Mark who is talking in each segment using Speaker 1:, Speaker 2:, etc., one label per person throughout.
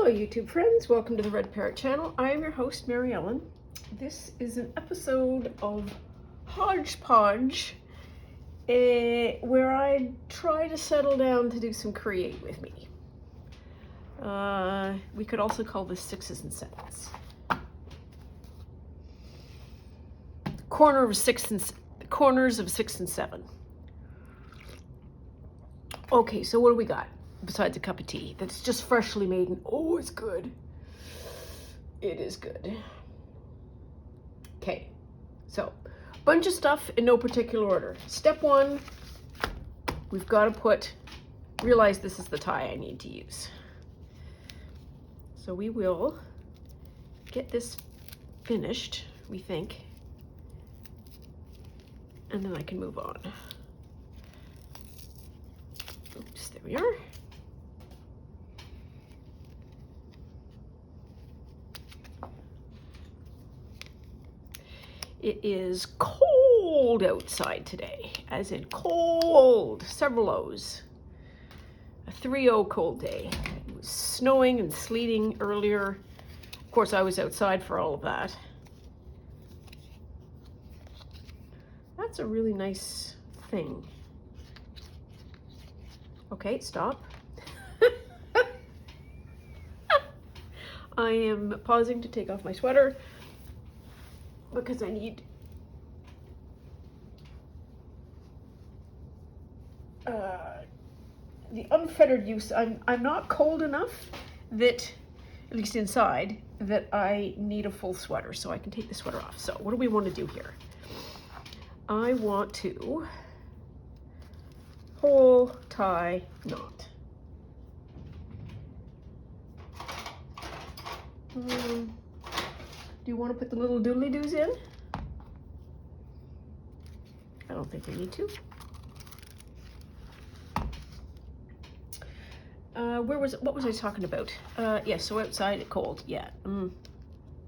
Speaker 1: Hello YouTube friends, welcome to the Red Parrot channel. I am your host, Mary Ellen. This is an episode of Hodgepodge where I try to settle down to do some create with me. We could also call this sixes and sevens. Corners of six and seven. Okay, so what do we got besides a cup of tea that's just freshly made and oh, it's good. It is good. Okay, so bunch of stuff in no particular order. Step one, we've got to realize this is the tie I need to use. So we will get this finished, we think, and then I can move on. Oops, there we are. It is cold outside today, as in cold, several O's. A 3-0 cold day. It was snowing and sleeting earlier. Of course, I was outside for all of that. That's a really nice thing. Okay, stop. I am pausing to take off my sweater because I need the unfettered use. I'm not cold enough that, at least inside, that I need a full sweater, so I can take the sweater off. So what do we want to do here? I want to hole, tie, knot. Do you want to put the little doodly-doos in? I don't think we need to. What was I talking about? Yeah, so outside it's cold. Yeah,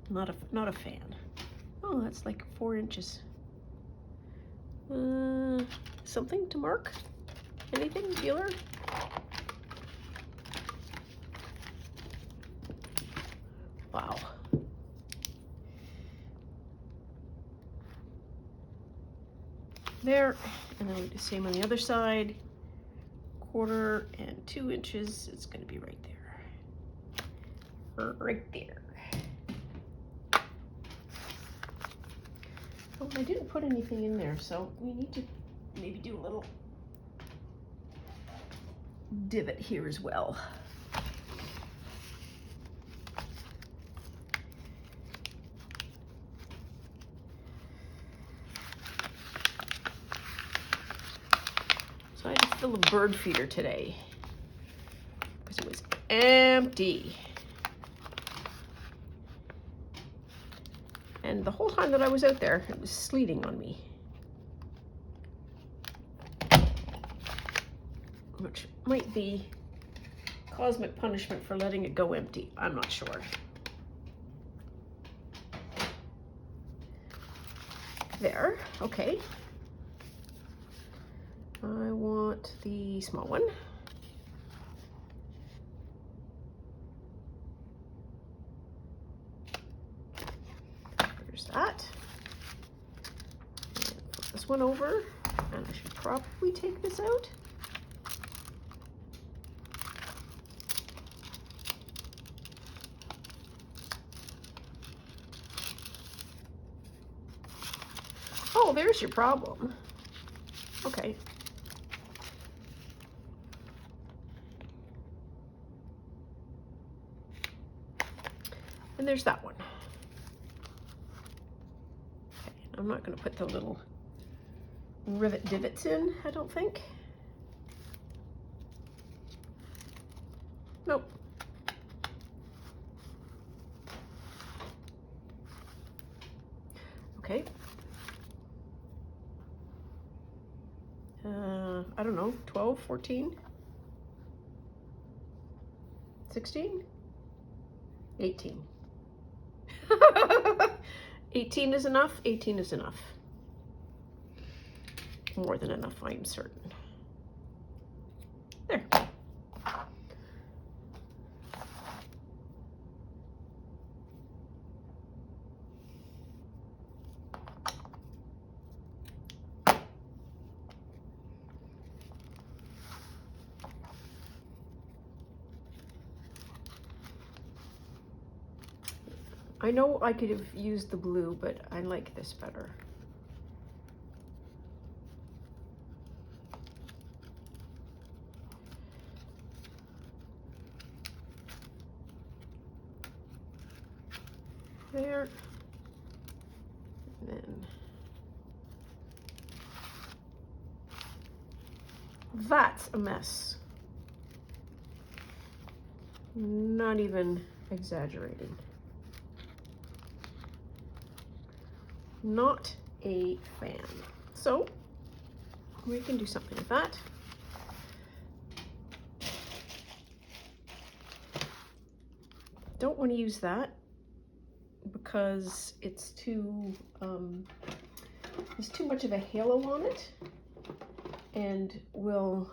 Speaker 1: not a fan. Oh, that's like 4 inches. Something to mark? Anything, feeler? Wow. There, and then we do the same on the other side. 1/4 and 2 inches. It's going to be right there. Right there. Oh, I didn't put anything in there, so we need to maybe do a little divot here as well. So I had to fill a bird feeder today because it was empty. And the whole time that I was out there, it was sleeting on me. Which might be cosmic punishment for letting it go empty. I'm not sure. There, okay. I want the small one. There's that. Flip this one over, and I should probably take this out. Oh, there's your problem. Okay. And there's that one. Okay, I'm not going to put the little rivet divots in, I don't think. Nope. Okay. I don't know, 12, 14, 16, 18. 18 is enough. 18 is enough. More than enough, I'm certain. There. I know I could have used the blue, but I like this better. There. And then that's a mess. Not even exaggerating. Not a fan. So we can do something with that. Don't want to use that because it's too there's too much of a halo on it and will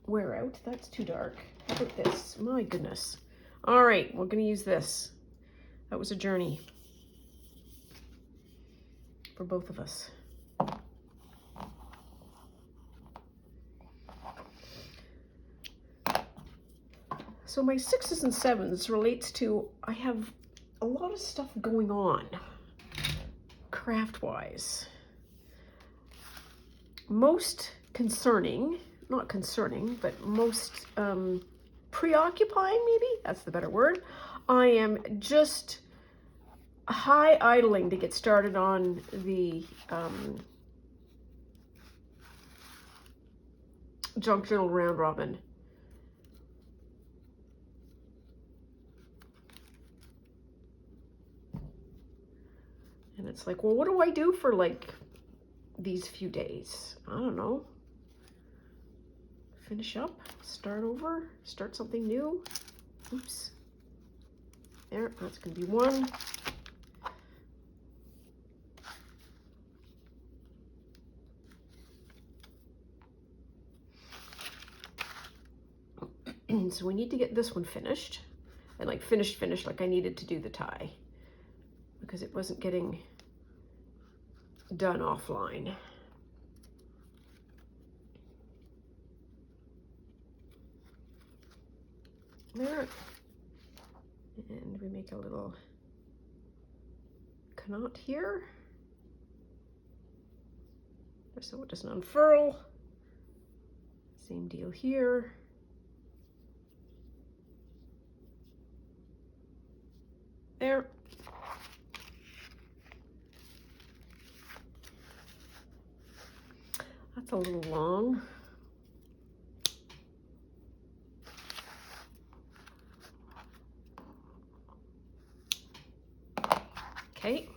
Speaker 1: wear out. That's too dark. How about this? My goodness. All right, we're gonna use this. That was a journey for both of us. So my 6s and 7s relates to, I have a lot of stuff going on craft-wise. Most concerning, not concerning, but most preoccupying, maybe, that's the better word. I am just high idling to get started on the junk journal round robin. And it's like, well, what do I do for like these few days? I don't know. Finish up, start over, start something new. Oops. There, that's gonna be one. So we need to get this one finished. And like finished, like I needed to do the tie because it wasn't getting done offline. There. And we make a little knot here so it doesn't unfurl. Same deal here. There. That's a little long. Okay.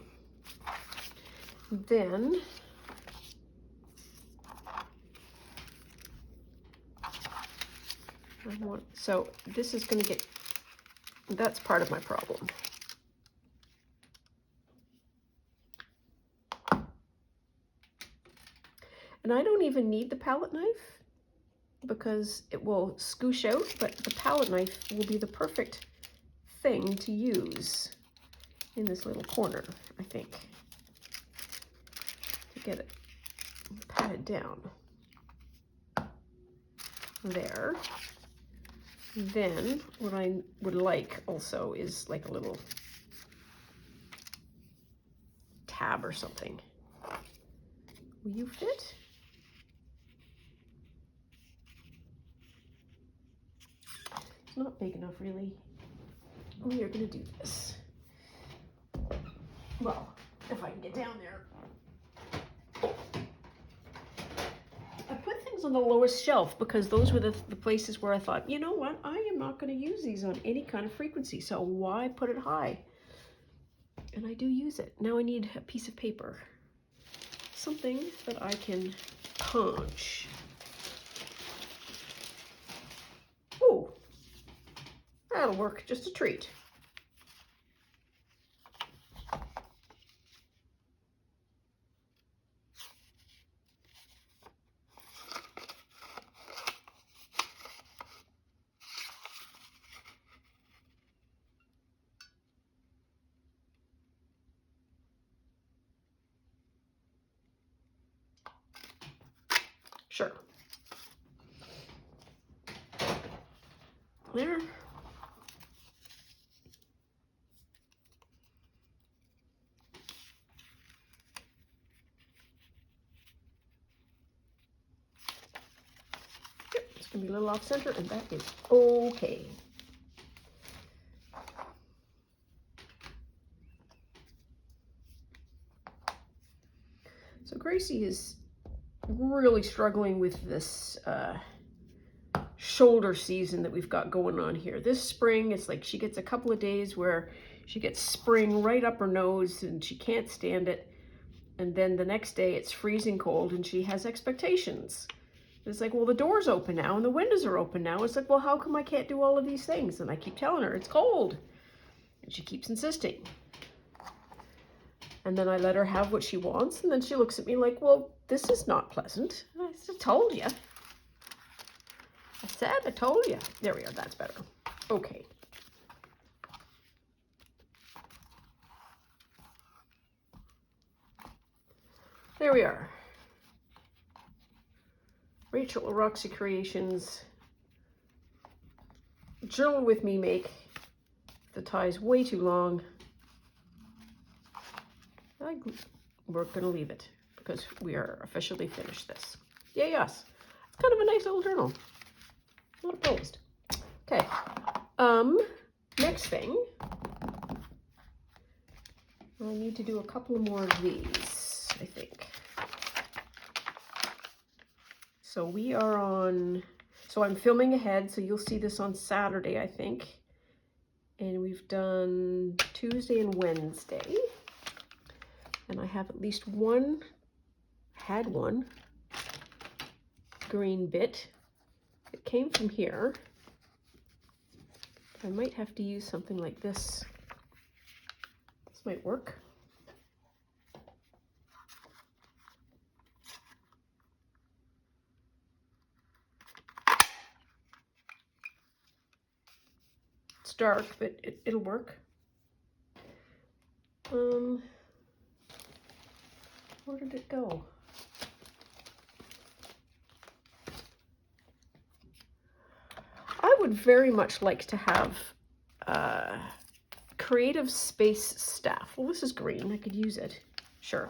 Speaker 1: Then so this is going to get, that's part of my problem. And I don't even need the palette knife because it will scoosh out, but the palette knife will be the perfect thing to use in this little corner, I think, to get it patted down. There. Then what I would like also is like a little tab or something. Will you fit? It's not big enough, really. We are going to do this. Well, if I can get down there. I put things on the lowest shelf because those were the places where I thought, you know what, I am not going to use these on any kind of frequency, so why put it high? And I do use it. Now I need a piece of paper. Something that I can punch. Oh, that'll work just a treat. Sure. There. Gonna be a little off center, and that is okay. So Gracie is really struggling with this shoulder season that we've got going on here. This spring, it's like she gets a couple of days where she gets spring right up her nose and she can't stand it. And then the next day it's freezing cold and she has expectations. It's like, well, the door's open now and the windows are open now. It's like, well, how come I can't do all of these things? And I keep telling her it's cold. And she keeps insisting. And then I let her have what she wants. And then she looks at me like, well, this is not pleasant. And I said, I told you. I told you. There we are. That's better. Okay. There we are. Rachel Roxy Creations. Journal with me make. The tie's way too long. We're going to leave it because we are officially finished this. Yay us. It's kind of a nice little journal. Not opposed. Okay. Next thing. I need to do a couple more of these, I think. So we are on, so I'm filming ahead, so you'll see this on Saturday, I think. And we've done Tuesday and Wednesday. And I have at least one green bit. It came from here. I might have to use something like this. This might work. It's dark, but it'll work. Where did it go? I would very much like to have creative space staff. Well, this is green. I could use it. Sure.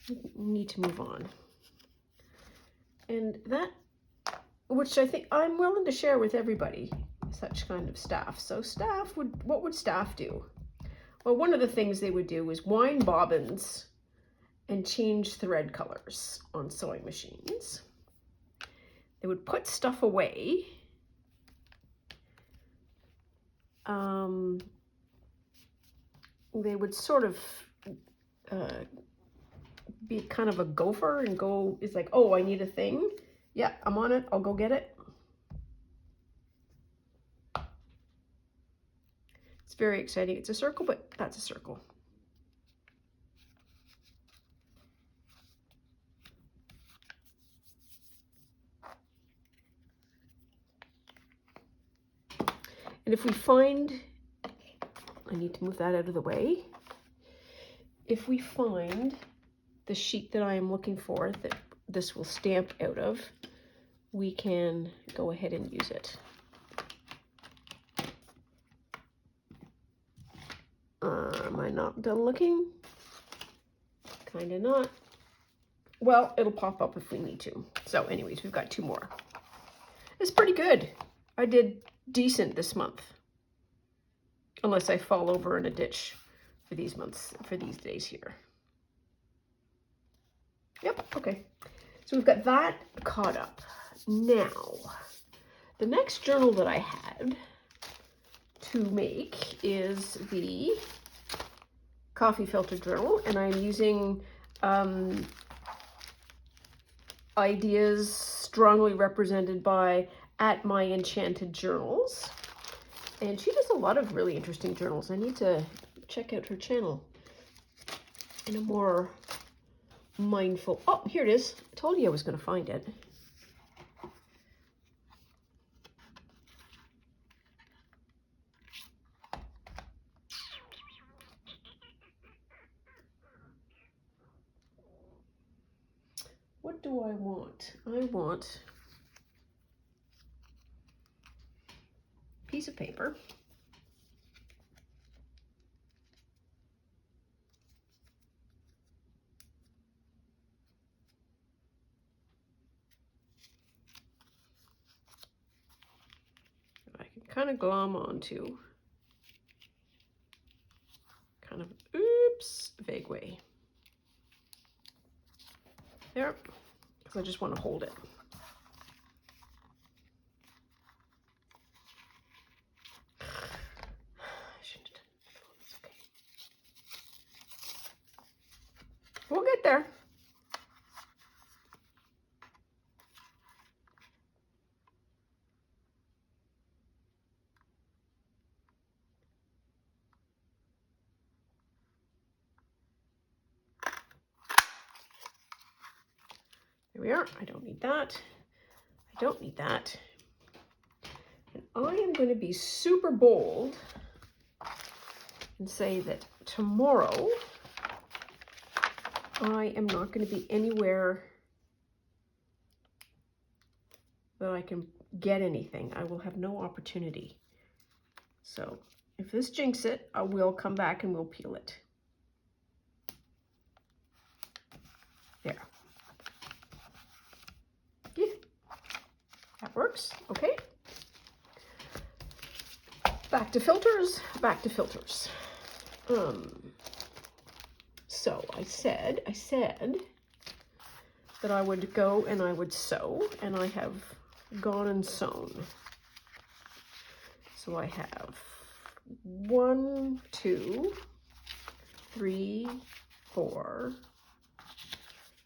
Speaker 1: We need to move on. And that, which I think I'm willing to share with everybody, such kind of staff. So staff would, what would staff do? Well, one of the things they would do is wind bobbins and change thread colors on sewing machines. They would put stuff away. They would sort of be kind of a gopher and go, it's like, oh, I need a thing. Yeah, I'm on it. I'll go get it. It's very exciting. It's a circle, but that's a circle. And if we find, I need to move that out of the way. If we find the sheet that I am looking for that this will stamp out of, we can go ahead and use it. Am I not done looking? Kind of not. Well, it'll pop up if we need to. So anyways, we've got two more. It's pretty good. I did decent this month. Unless I fall over in a ditch for these months, for these days here. Yep, okay. So we've got that caught up. Now, the next journal that I had to make is the coffee filter journal, and I'm using ideas strongly represented by @myenchanted_journals, and she does a lot of really interesting journals. I need to check out her channel in a more mindful. Oh, here it is. I told you I was going to find it. What do I want? I want a piece of paper. kind of glom onto, kind of, oops, vague way. There, because I just want to hold it. I shouldn't have done it. Oh, that's okay. We'll get there. There we are. I don't need that. I don't need that. And I am going to be super bold and say that tomorrow I am not going to be anywhere that I can get anything. I will have no opportunity. So if this jinx it, I will come back and we'll peel it. There. Yeah, that works. Okay. Back to filters, back to filters. So I said that I would go and I would sew, and I have gone and sewn. So I have 1, 2, 3, 4,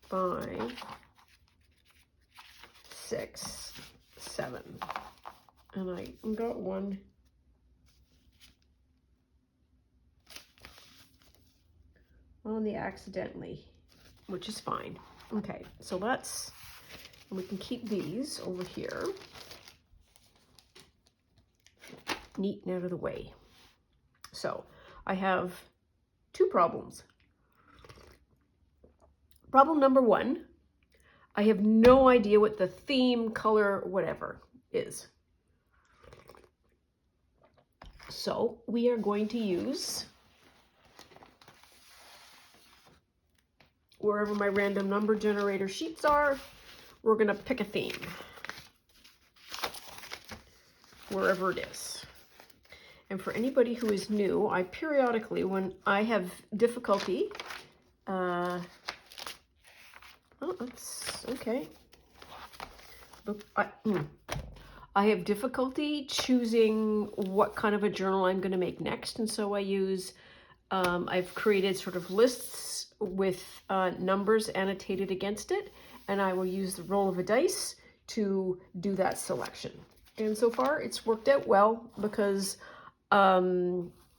Speaker 1: 5, 6, 7, and I got one on the accidentally, which is fine. Okay, so let's, and we can keep these over here neat and out of the way. So I have 2 problems. Problem number 1, I have no idea what the theme, color, whatever is. So we are going to use wherever my random number generator sheets are, we're going to pick a theme, wherever it is. And for anybody who is new, I periodically, when I have difficulty, oh, that's okay. Look, I have difficulty choosing what kind of a journal I'm going to make next, and so I use, I've created sort of lists with numbers annotated against it, and I will use the roll of a dice to do that selection. And so far it's worked out well, because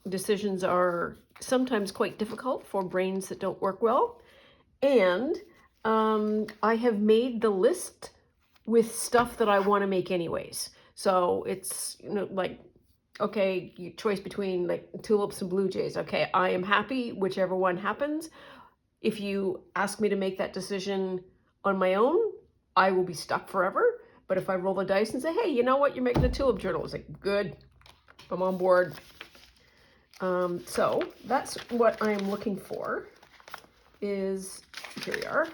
Speaker 1: decisions are sometimes quite difficult for brains that don't work well. And I have made the list with stuff that I want to make anyways. So it's, you know, like, okay, your choice between like tulips and blue jays. Okay, I am happy whichever one happens. If you ask me to make that decision on my own, I will be stuck forever. But if I roll the dice and say, hey, you know what, you're making a tulip journal, it's like, good, I'm on board. So that's what I'm looking for, is, here we are,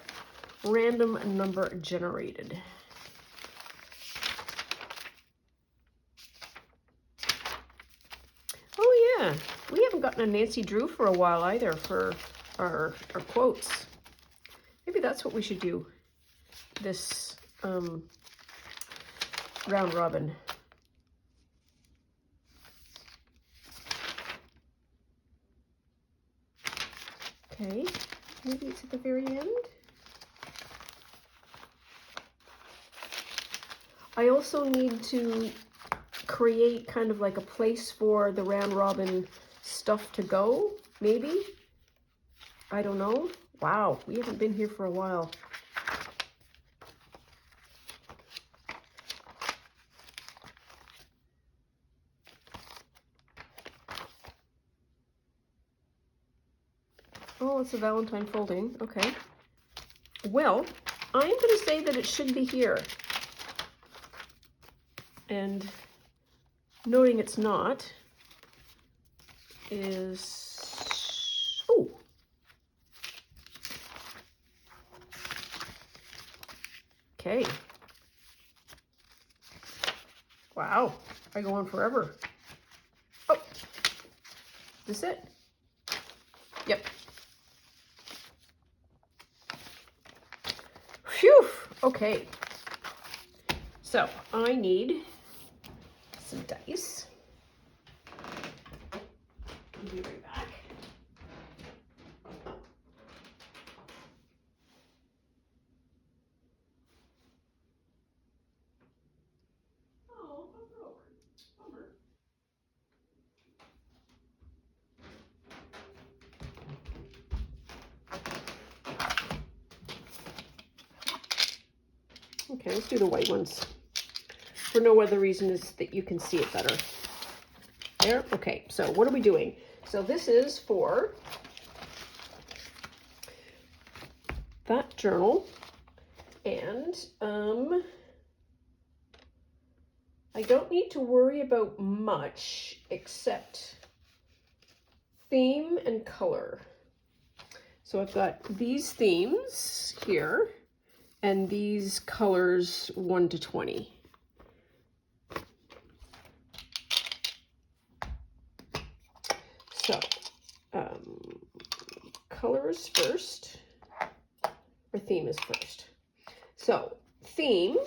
Speaker 1: random number generated. Oh yeah, we haven't gotten a Nancy Drew for a while either for our quotes. Maybe that's what we should do this round robin. Okay, maybe it's at the very end. I also need to create kind of like a place for the round robin stuff to go, maybe. I don't know. Wow, we haven't been here for a while. Oh, it's a Valentine folding. Okay. Well, I'm going to say that it should be here. And noting it's not is... Oh! Okay. Wow. I go on forever. Oh, is this it? Yep. Phew, okay. So I need some dice. I'll be right back. Oh, I'm broke. Bummer. Okay, let's do the white ones. For no other reason is that you can see it better. There, okay, so what are we doing? So this is for that journal, and I don't need to worry about much except theme and color. So I've got these themes here and these colors 1 to 20. So colors first, or theme is first. So theme,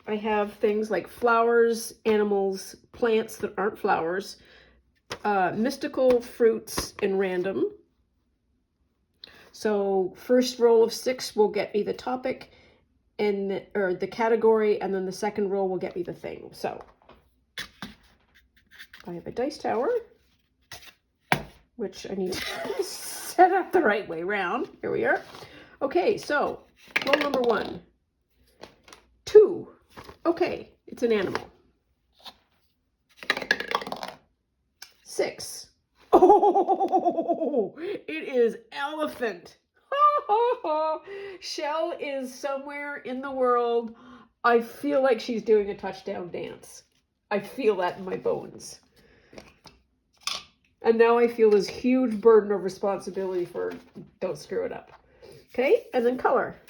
Speaker 1: I have things like flowers, animals, plants that aren't flowers, mystical, fruits, and random. So first roll of 6 will get me the topic and or the category, and then the second roll will get me the thing. So I have a dice tower, which I need to set up the right way around. Here we are. Okay, so roll number 1. 2. Okay, it's an animal. 6. Oh, it is elephant. Shell is somewhere in the world. I feel like she's doing a touchdown dance. I feel that in my bones. And now I feel this huge burden of responsibility for don't screw it up. Okay, and then color.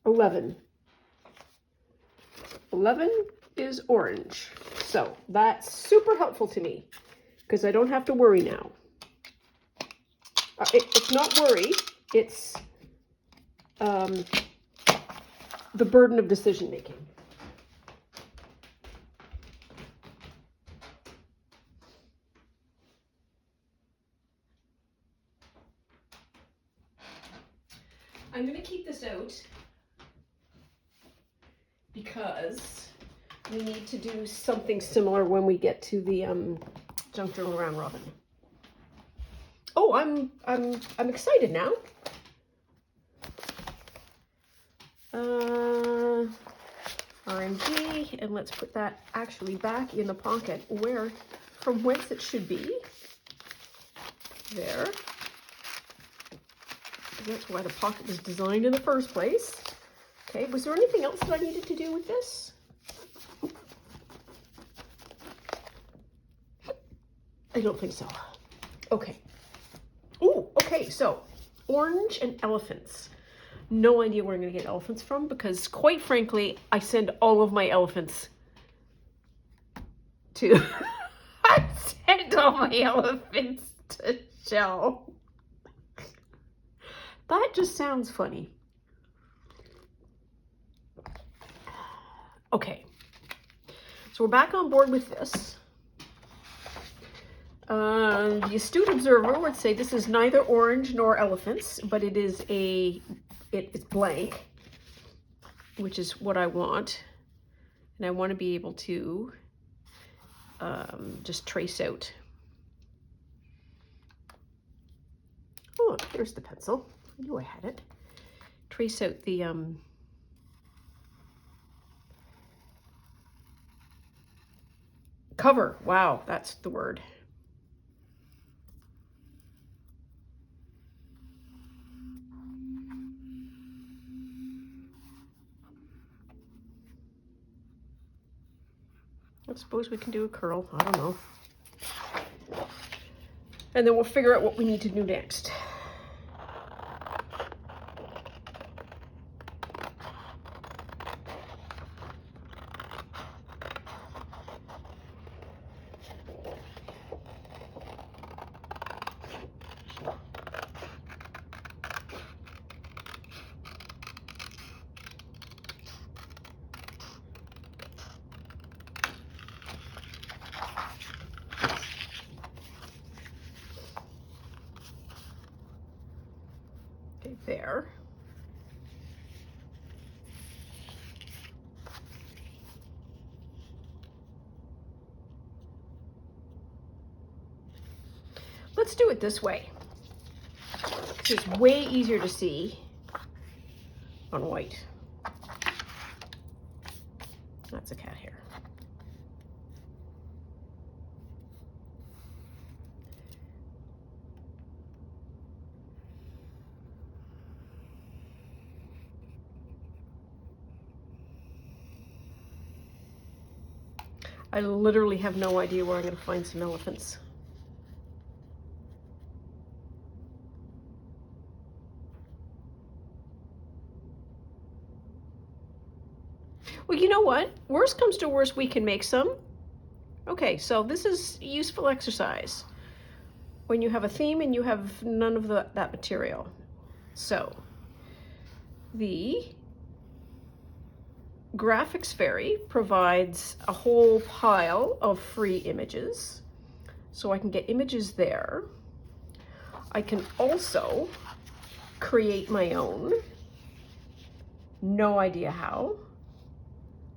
Speaker 1: 11. 11 is orange. So that's super helpful to me because I don't have to worry now. It's not worry, it's the burden of decision making. I'm going to keep this out because we need to do something similar when we get to the junk journal round robin. Oh, I'm excited now. RMG, and let's put that actually back in the pocket from whence it should be. There. That's why the pocket was designed in the first place. Okay, was there anything else that I needed to do with this? I don't think so. Okay. Ooh, okay, so orange and elephants. No idea where I'm going to get elephants from because, quite frankly, I send all of my elephants to... I send all my elephants to Shell. That just sounds funny. Okay, so we're back on board with this. The astute observer would say this is neither orange nor elephants, but it is it's blank, which is what I want. And I want to be able to just trace out. Oh, here's the pencil. I knew I had it. Trace out the cover. Wow, that's the word. I suppose we can do a curl. I don't know. And then we'll figure out what we need to do next. there. Let's do it this way. This is way easier to see on white. That's a cat hair. I literally have no idea where I'm going to find some elephants. Well, you know what? Worst comes to worst, we can make some. Okay, so this is a useful exercise when you have a theme and you have none of that material. So, the Graphics Fairy provides a whole pile of free images, so I can get images there. I can also create my own. No idea how.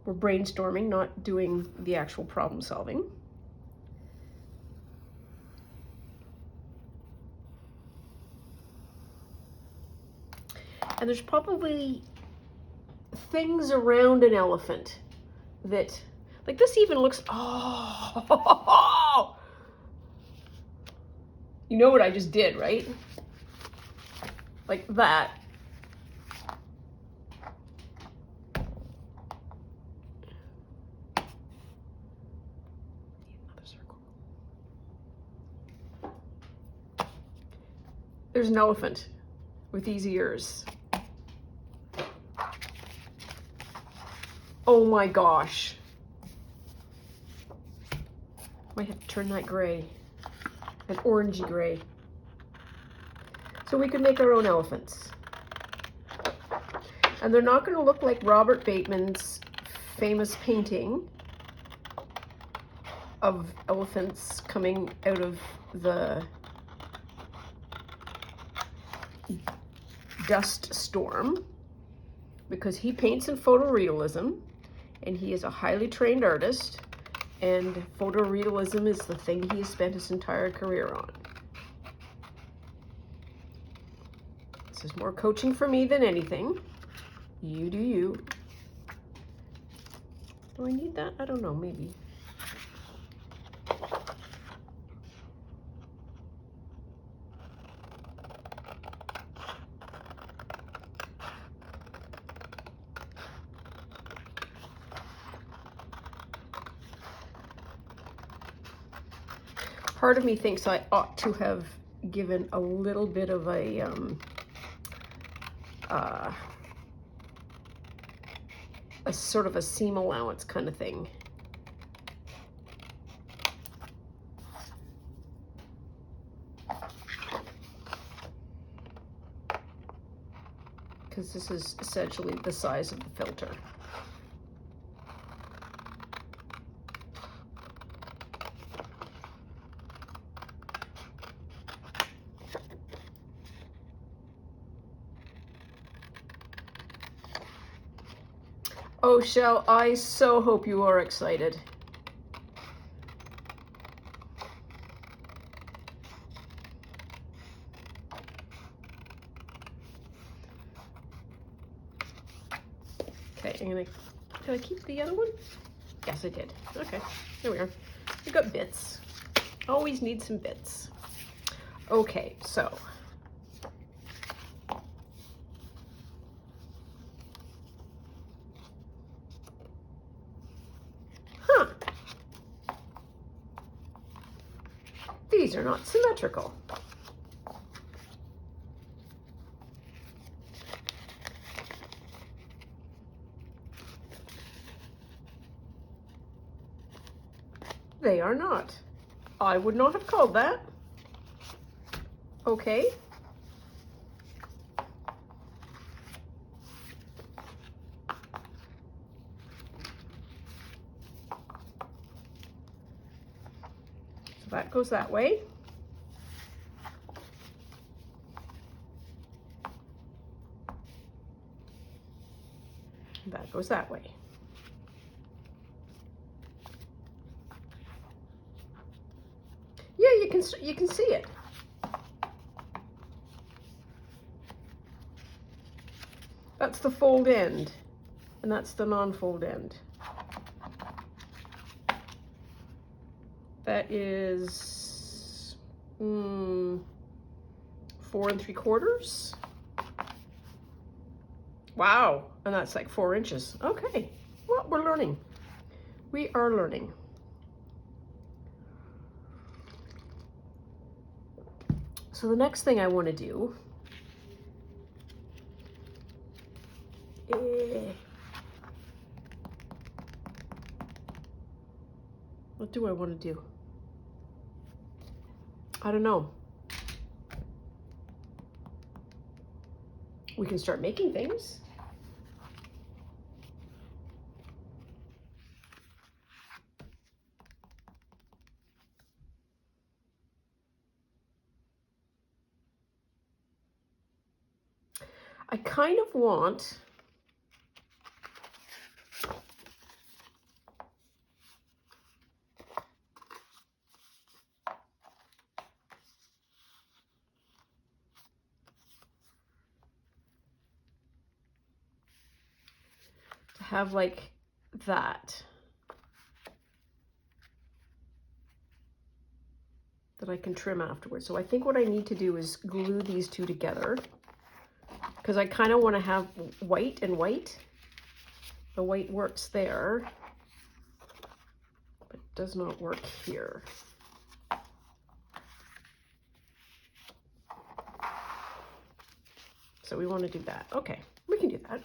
Speaker 1: We're brainstorming, not doing the actual problem solving. And there's probably things around an elephant that, like this even looks, oh, you know what I just did, right? Like that. There's an elephant with these ears. Oh my gosh. Might have to turn that gray, an orangey gray. So we could make our own elephants. And they're not going to look like Robert Bateman's famous painting of elephants coming out of the dust storm, because he paints in photorealism and he is a highly trained artist, and photorealism is the thing he has spent his entire career on. This is more coaching for me than anything. You do you. Do I need that? I don't know, maybe. Part of me thinks I ought to have given a little bit of a sort of a seam allowance kind of thing. Because this is essentially the size of the filter. Oh, Shell, I so hope you are excited. Okay, did I keep the other one? Yes, I did. Okay, there we are. We got bits. Always need some bits. Okay, so. These are not symmetrical. They are not. I would not have called that. Okay. So that goes that way. Goes that way. Yeah, you can see it. That's the fold end, and that's the non-fold end. That is 4 3/4. Wow, and that's like 4 inches. Okay, well, we're learning. We are learning. So the next thing I want to do what do I want to do? I don't know. We can start making things. I kind of want to have like that I can trim afterwards. So I think what I need to do is glue these two together, because I kind of want to have white and white. The white works there, but does not work here. So we want to do that. Okay, we can do that.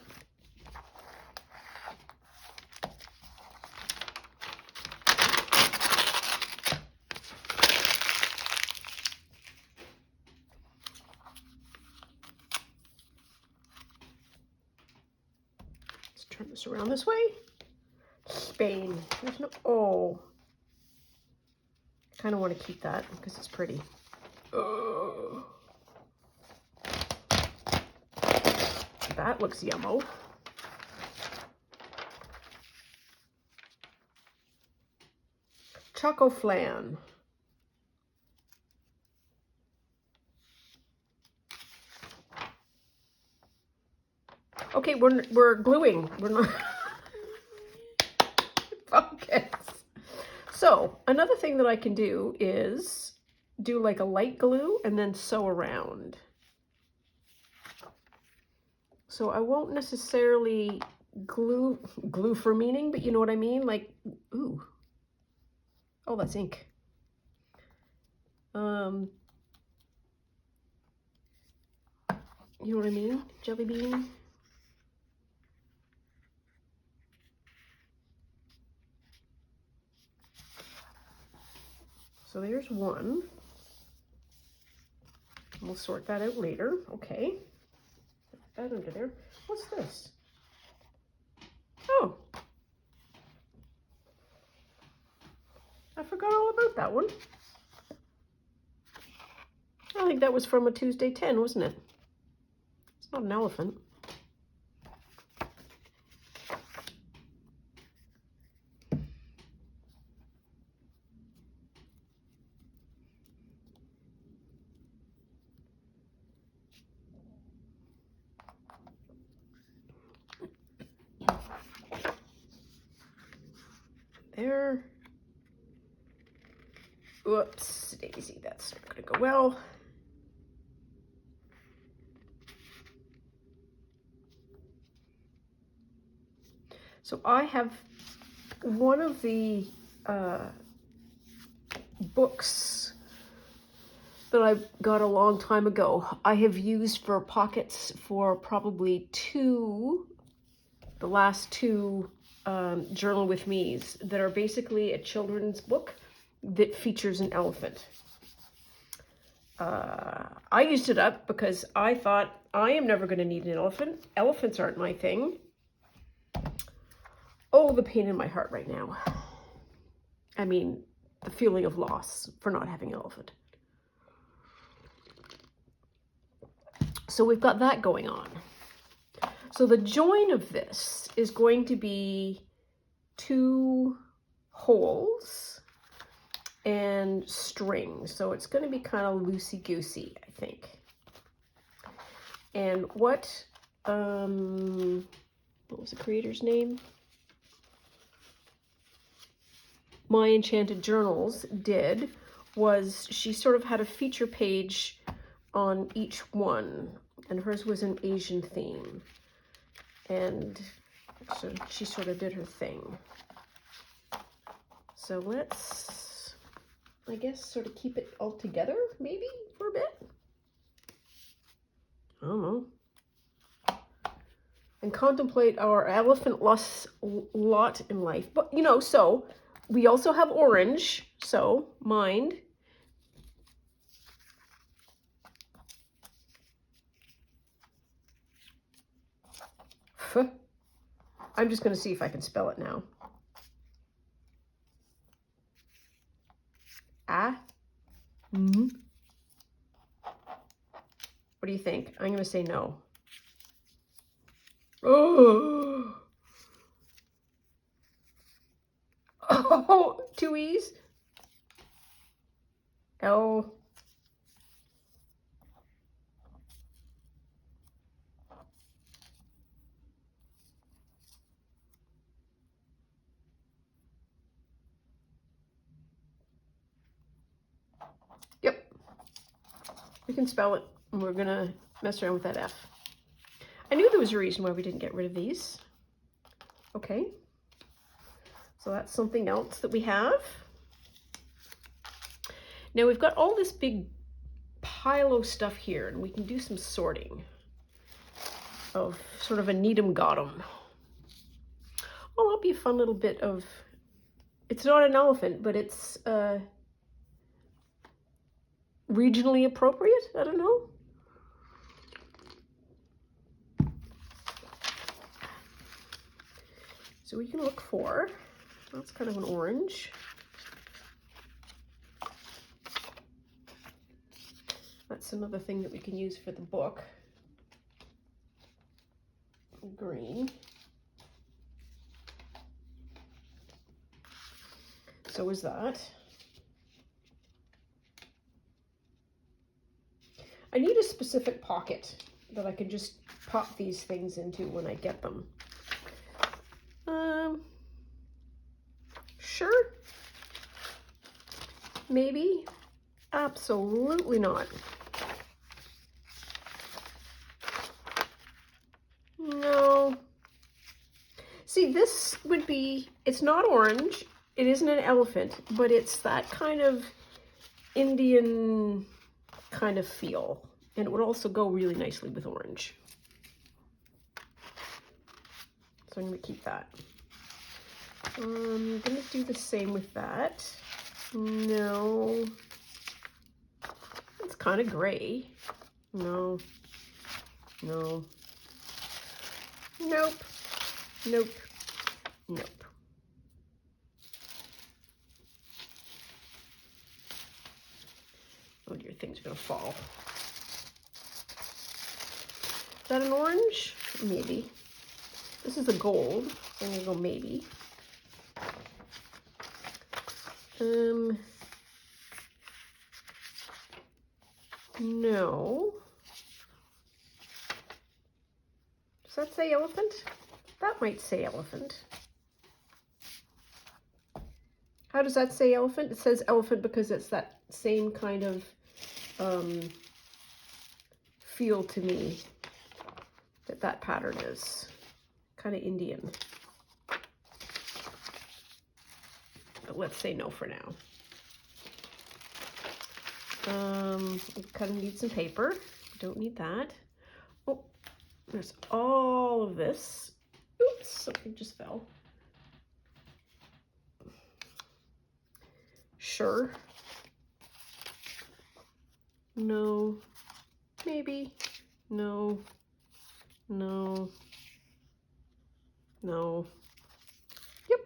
Speaker 1: Let's turn this around this way. Spain. There's no, oh. I kind of want to keep that because it's pretty. That looks yummo. Choco flan. Okay, we're gluing. We're not focus. So another thing that I can do is do like a light glue and then sew around. So I won't necessarily glue for meaning, but you know what I mean? Like, ooh. Oh, that's ink. You know what I mean? Jelly bean. So there's one. We'll sort that out later. Okay. Put that under there. What's this? Oh. I forgot all about that one. I think that was from a Tuesday 10, wasn't it? It's not an elephant. There. Whoops, daisy, that's not gonna go well. So I have one of the books that I got a long time ago. I have used for pockets for probably the last two Journal with Me's that are basically a children's book that features an elephant. I used it up because I thought I am never going to need an elephant. Elephants aren't my thing. Oh, the pain in my heart right now. I mean, the feeling of loss for not having an elephant. So we've got that going on. So the join of this is going to be 2 holes and string. So it's going to be kind of loosey-goosey, I think. And what was the creator's name? My Enchanted Journals did was she sort of had a feature page on each one, and hers was an Asian theme, and so she sort of did her thing. So let's, I guess, sort of keep it all together maybe for a bit. I don't know. And contemplate our elephant-less lot in life. But, you know, so we also have orange, so mind. I'm just going to see if I can spell it now. Ah. Mm. What do you think? I'm going to say no. Oh. Oh, 2 E's. L. Yep. We can spell it, and we're going to mess around with that F. I knew there was a reason why we didn't get rid of these. Okay. So that's something else that we have. Now we've got all this big pile of stuff here, and we can do some sorting of sort of a Needham Gotham. Oh, that'll be a fun little bit of, it's not an elephant, but it's regionally appropriate. I don't know. So we can look for, that's kind of an orange. That's another thing that we can use for the book. Green. So is that. I need a specific pocket that I can just pop these things into when I get them. Sure. Maybe. Absolutely not. No. See, this would be, it's not orange, it isn't an elephant, but it's that kind of Indian kind of feel. And it would also go really nicely with orange. So I'm going to keep that. I'm going to do the same with that. No. It's kind of gray. No. No. Nope. Nope. Nope. Oh dear, things are going to fall. Is that an orange? Maybe. This is a gold. I'm going to go maybe. No. Does that say elephant? That might say elephant. How does that say elephant? It says elephant because it's that same kind of feel to me that pattern is. Kind of Indian. But let's say no for now. We kind of need some paper. Don't need that. Oh, there's all of this. Oops, something just fell. Sure. No. Maybe. No. No. No. Yep.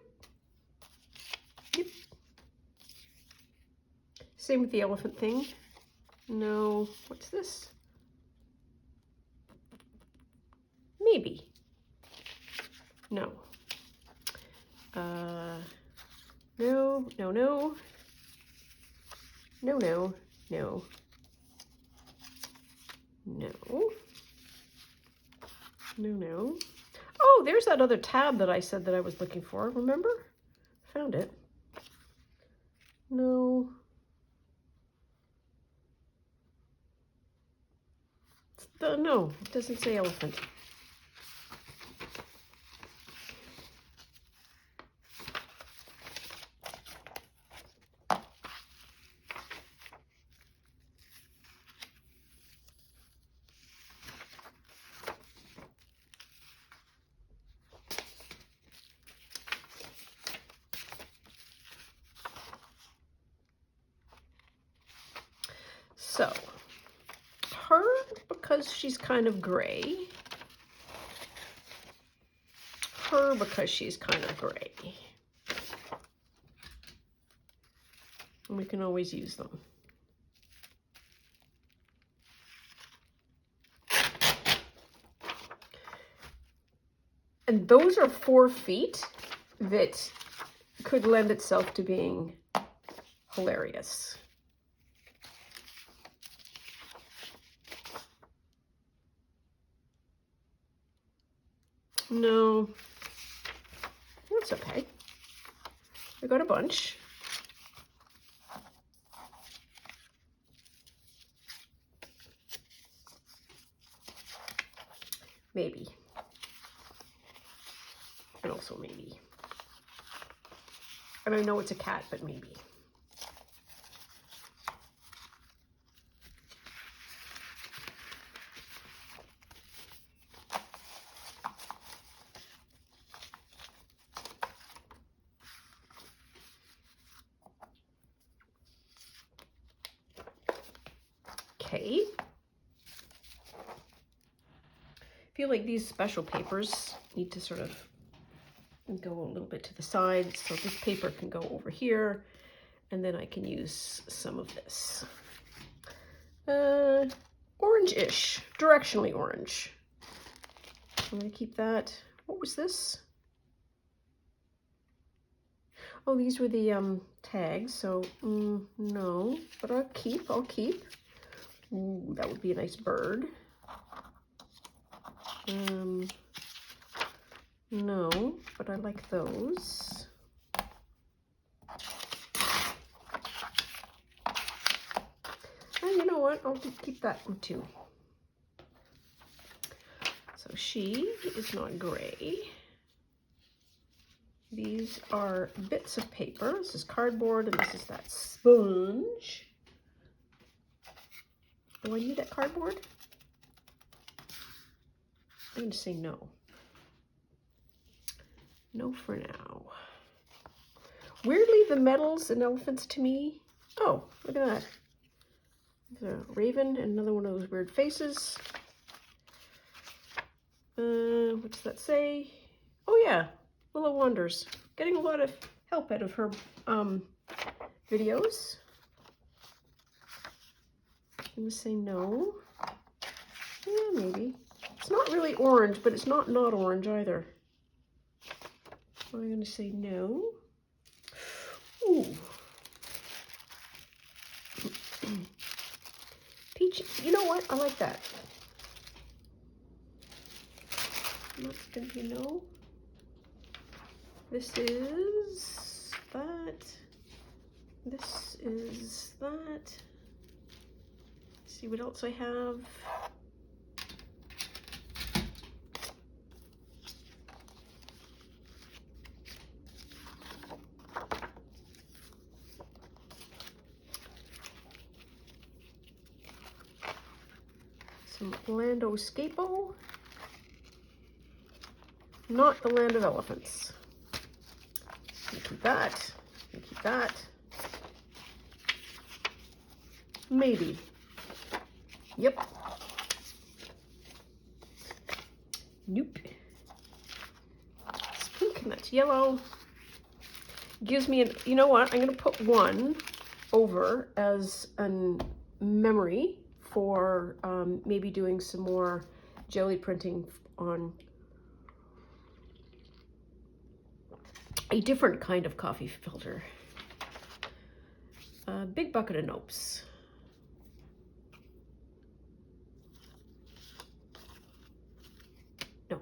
Speaker 1: Yep. Same with the elephant thing. No. What's this? Maybe. No. No, no, no. No, no, no. No. No, no. Oh, there's that other tab that I said that I was looking for. Remember? Found it. No. No, it doesn't say elephant. So, her, because she's kind of gray. Her, because she's kind of gray. And we can always use them. And those are 4 feet that could lend itself to being hilarious. No, that's okay. I got a bunch. Maybe. And also maybe. And I know it's a cat, but maybe. Okay. I feel like these special papers need to sort of go a little bit to the side, so this paper can go over here, and then I can use some of this. Orange-ish, directionally orange. I'm gonna keep that. What was this? Oh, these were the tags, so no, but I'll keep. Ooh, that would be a nice bird. No, but I like those. And you know what? I'll keep that one too. So she is not gray. These are bits of paper. This is cardboard, and this is that sponge. Do I need that cardboard? I'm going to say no. No for now. Weirdly, the metals and elephants to me. Oh, look at that. There's a raven and another one of those weird faces. What does that say? Oh yeah, Willow Wanders. Getting a lot of help out of her videos. I'm gonna say no. Yeah, maybe. It's not really orange, but it's not orange either. I'm gonna say no. Ooh. Peach, you know what? I like that. That's gonna be no. This is that. This is that. Let's see what else I have. Some Landoscapo. Not the Land of Elephants. Keep that. Keep that. Maybe. Yep. Nope. It's pink and that's yellow. Gives me an, you know what? I'm going to put one over as a memory for maybe doing some more jelly printing on a different kind of coffee filter. A big bucket of Nopes. No.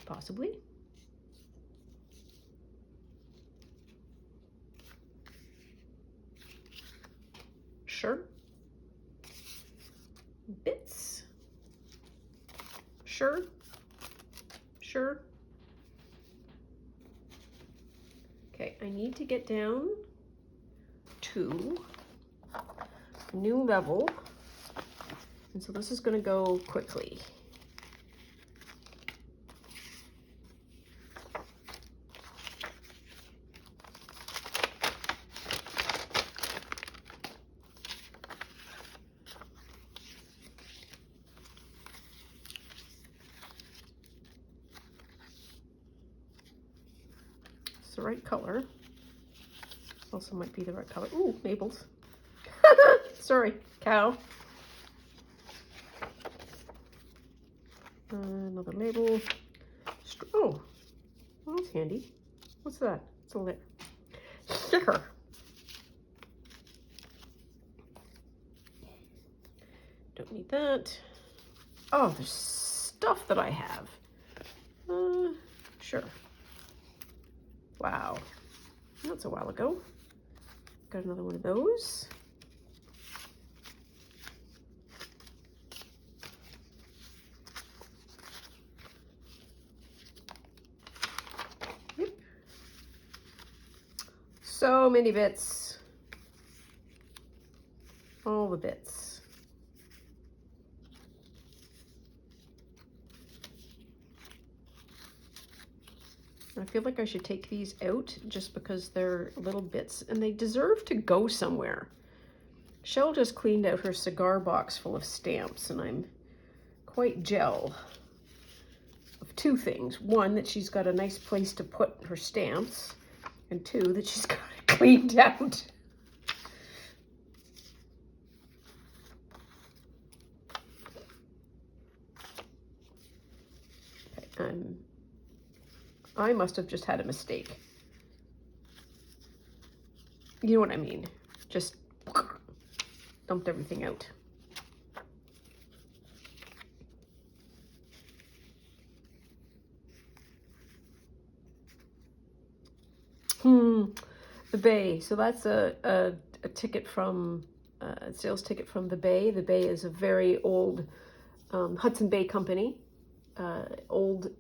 Speaker 1: Possibly. Sure. Bits. Sure. Sure. Okay, I need to get down to a new level. And so this is going to go quickly. It's the right color. Also might be the right color. Ooh, maples. Sorry, cow. Another label. Oh, well, that's handy. What's that? It's a lit sticker. Don't need that. Oh, there's stuff that I have. Sure. Wow, that's a while ago. Got another one of those. Yep. So many bits. All the bits. I feel like I should take these out just because they're little bits and they deserve to go somewhere. Shell just cleaned out her cigar box full of stamps and I'm quite gel of two things. One, that she's got a nice place to put her stamps, and two, that she's got it cleaned out. Okay, I must have just had a mistake. You know what I mean? Just dumped everything out. The Bay. So that's a ticket from, a sales ticket from the Bay. The Bay is a very old Hudson Bay company, old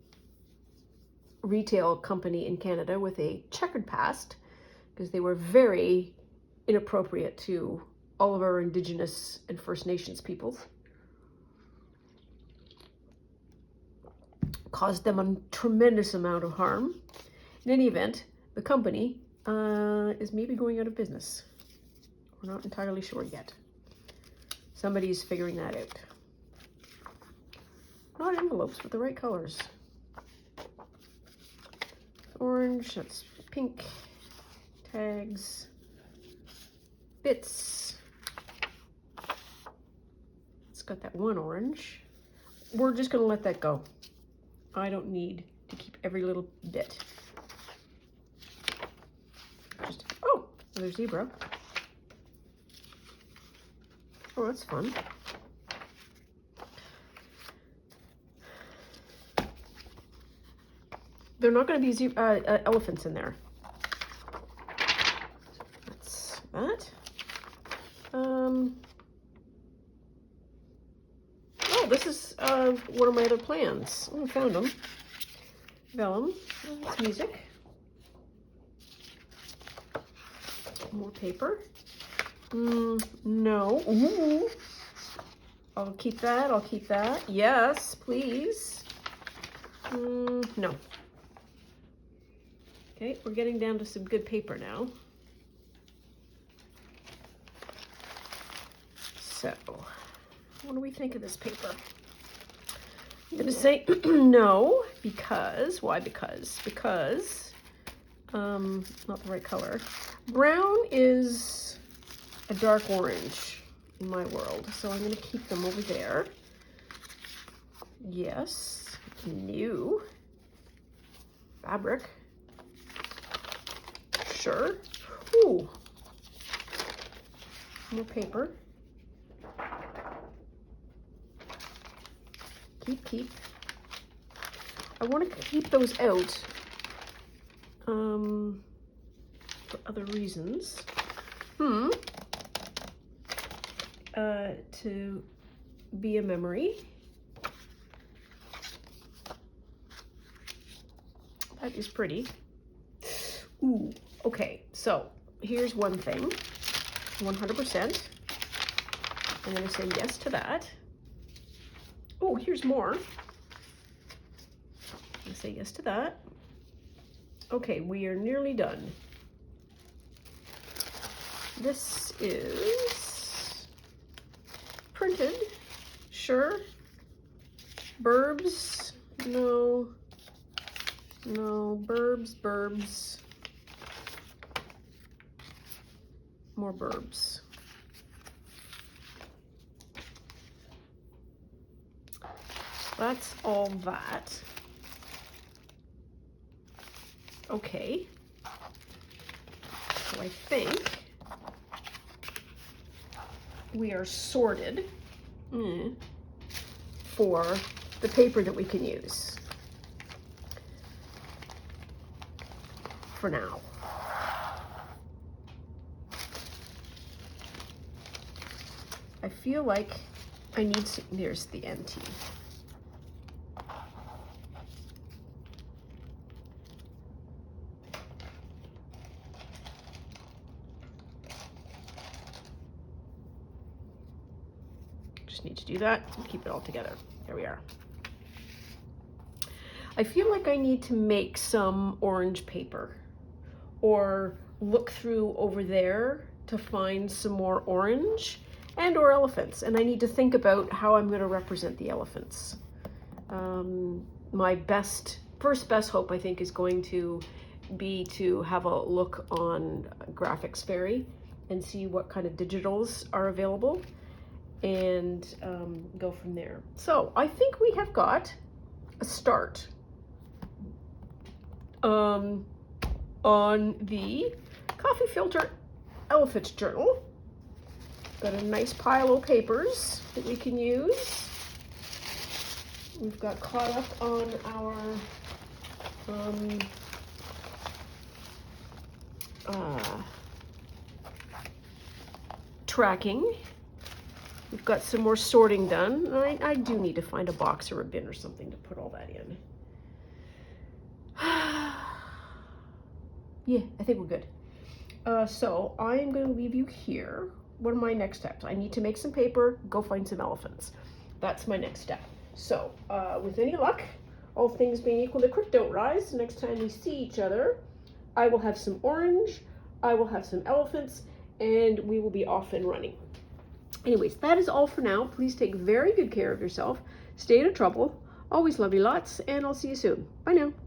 Speaker 1: retail company in Canada with a checkered past because they were very inappropriate to all of our Indigenous and First Nations peoples. Caused them a tremendous amount of harm. In any event, the company is maybe going out of business. We're not entirely sure yet. Somebody's figuring that out. Not envelopes, but the right colors. Orange, that's pink, tags, bits. It's got that one orange. We're just gonna let that go. I don't need to keep every little bit. Just, oh, another zebra. Oh, that's fun. They're not going to be elephants in there. That's that. Oh, this is one of my other plans. Oh, I found them. Vellum. Oh, that's music. More paper. No. Ooh. I'll keep that. I'll keep that. Yes, please. No. Okay, we're getting down to some good paper now. So, what do we think of this paper? I'm gonna say no, because, why because? Because, not the right color. Brown is a dark orange in my world, so I'm gonna keep them over there. Yes, new. fabric. Sure. Ooh. More paper. Keep. I want to keep those out for other reasons. To be a memory. That is pretty. Ooh, okay, so here's one thing, 100%. I'm gonna say yes to that. Oh, here's more. I'm gonna say yes to that. Okay, we are nearly done. This is printed, sure. Burbs, no, burbs. More burbs. That's all that. Okay. So I think we are sorted for the paper that we can use for now. I feel like I need to, there's the NT. Just need to do that and keep it all together. There we are. I feel like I need to make some orange paper or look through over there to find some more orange and or elephants. And I need to think about how I'm going to represent the elephants. My first best hope, I think, is going to be to have a look on Graphics Fairy and see what kind of digitals are available and go from there. So I think we have got a start on the Coffee Filter Elephant Journal. Got a nice pile of papers that we can use. We've got caught up on our tracking. We've got some more sorting done. I do need to find a box or a bin or something to put all that in. Yeah, I think we're good. So I'm going to leave you here. What are my next steps? I need to make some paper, go find some elephants. That's my next step. So with any luck, all things being equal, the creek don't rise. The next time we see each other, I will have some orange, I will have some elephants, and we will be off and running. Anyways, that is all for now. Please take very good care of yourself. Stay out of trouble. Always love you lots, and I'll see you soon. Bye now.